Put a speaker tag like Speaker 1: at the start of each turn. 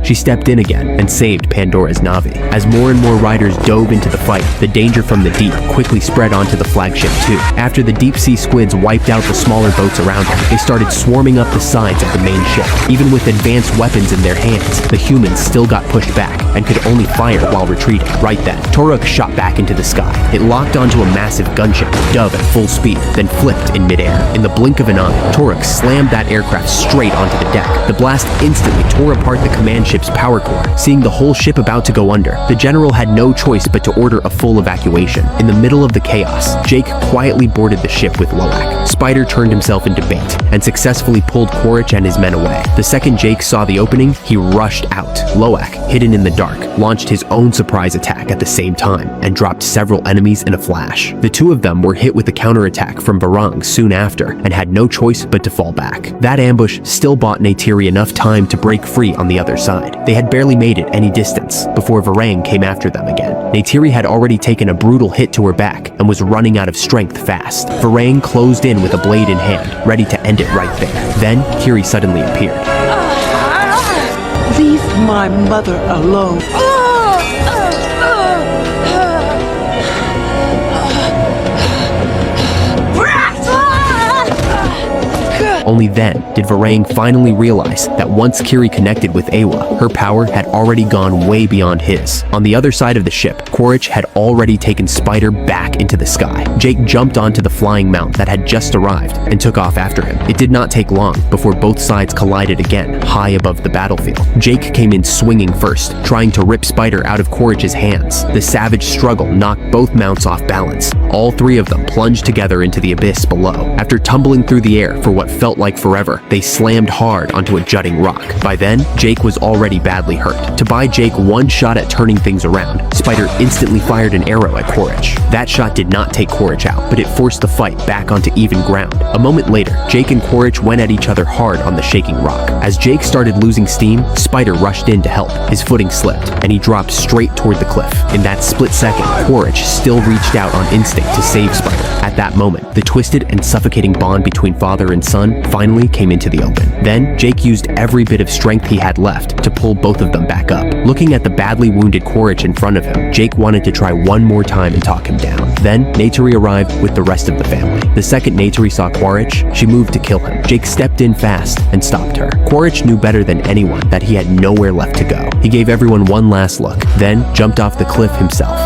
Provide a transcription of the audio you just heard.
Speaker 1: She stepped in again and saved Pandora's Navi. As more and more riders dove into the fight, the danger from the deep quickly spread onto the flagship too. After the deep-sea squids wiped out the smaller boats around them, they started swarming up the sides of the main ship. Even with advanced weapons in their hands, the humans still got pushed back and could only fire while retreating. Right then, Toruk shot back into the sky. It locked onto a massive gunship, dove at full speed, then flipped in midair. In the blink of an eye, Toruk slammed that aircraft straight onto the deck. The blast instantly tore apart the command ship's power core. Seeing the whole ship about to go under, the general had no choice but to order a full evacuation. In the middle of the chaos, Jake quietly boarded the ship with Loak. Spider turned himself into bait and successfully pulled Quaritch and his men away. The second Jake saw the opening, he rushed out. Loak, hidden in the dark, launched his own surprise attack at the same time and dropped several enemies in a flash. The two of them were hit with a counterattack from Varang soon after and had no choice but to fall back. That ambush still bought Neytiri enough time to break free on the other side. They had barely made it any distance before Varang came after them again. Neytiri had already taken a brutal hit to her back and was running out of strength fast. Varang closed in with a blade in hand, ready to end it right there. Then Kiri suddenly appeared.
Speaker 2: Leave my mother alone.
Speaker 1: Only then did Varang finally realize that once Kiri connected with Awa, her power had already gone way beyond his. On the other side of the ship, Quaritch had already taken Spider back into the sky. Jake jumped onto the flying mount that had just arrived and took off after him. It did not take long before both sides collided again, high above the battlefield. Jake came in swinging first, trying to rip Spider out of Quaritch's hands. The savage struggle knocked both mounts off balance. All three of them plunged together into the abyss below. After tumbling through the air for what felt like forever, they slammed hard onto a jutting rock. By then, Jake was already badly hurt. To buy Jake one shot at turning things around, Spider instantly fired an arrow at Quaritch. That shot did not take Quaritch out, but it forced the fight back onto even ground. A moment later, Jake and Quaritch went at each other hard on the shaking rock. As Jake started losing steam, Spider rushed in to help. His footing slipped, and he dropped straight toward the cliff. In that split second, Quaritch still reached out on instinct to save Spider. At that moment, the twisted and suffocating bond between father and son finally came into the open. Then, Jake used every bit of strength he had left to pull both of them back up. Looking at the badly wounded Quaritch in front of him, Jake wanted to try one more time and talk him down. Then, Neytiri arrived with the rest of the family. The second Neytiri saw Quaritch, she moved to kill him. Jake stepped in fast and stopped her. Quaritch knew better than anyone that he had nowhere left to go. He gave everyone one last look, then jumped off the cliff himself.